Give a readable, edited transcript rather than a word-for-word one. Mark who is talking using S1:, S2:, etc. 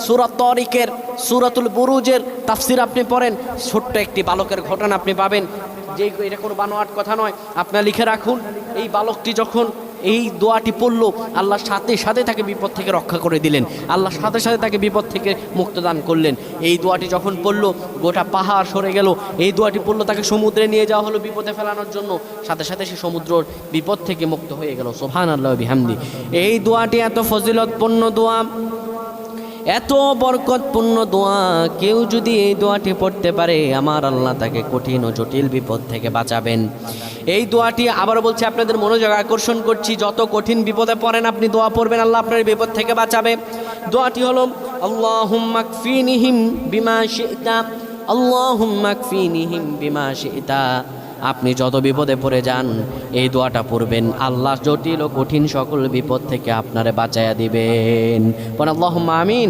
S1: সূরা তারিকের, সূরাতুল বুরুজের তাফসির আপনি পড়েন, ছোট্ট একটি বালকের ঘটনা আপনি পাবেন, যে এটা কোনো বানোয়াট কথা নয়, আপনারা লিখে রাখুন। এই বালকটি যখন এই দোয়াটি পড়লো, আল্লাহর সাথে সাথে তাকে বিপদ থেকে রক্ষা করে দিলেন, আল্লাহর সাথে সাথে তাকে বিপদ থেকে মুক্ত দান করলেন। এই দোয়াটি যখন পড়লো, গোটা পাহাড় সরে গেল। এই দোয়াটি পড়লো, তাকে সমুদ্রে নিয়ে যাওয়া হলো বিপদে ফেলানোর জন্য, সাথে সাথে সে সমুদ্রের বিপদ থেকে মুক্ত হয়ে গেল। সুবহানাল্লাহ বিহামদি। এই দোয়াটি এত ফজিলতপূর্ণ দোয়া, এত বরকতপূর্ণ দোয়া, কেউ যদি এই দোয়াটি পড়তে পারে, আমার আল্লাহ তাকে কঠিন ও জটিল বিপদ থেকে বাঁচাবেন। এই দোয়াটি আবার বলছি, আপনাদের মনোযোগ আকর্ষণ করছি, যত কঠিন বিপদে পড়েন আপনি দোয়া পড়বেন, আল্লাহ আপনার বিপদ থেকে বাঁচাবে। দোয়াটি হলো আল্লাহুম্মা কফিনিহিম বিমা শি'তা, আল্লাহুম্মা কফিনিহিম বিমা শি'তা। আপনি যত বিপদে পড়ে যান এই দোয়াটা পড়বেন, আল্লাহ জটিল ও কঠিন সকল বিপদ থেকে আপনারে বাঁচায়া দিবেন। আল্লাহুম্মা আমিন।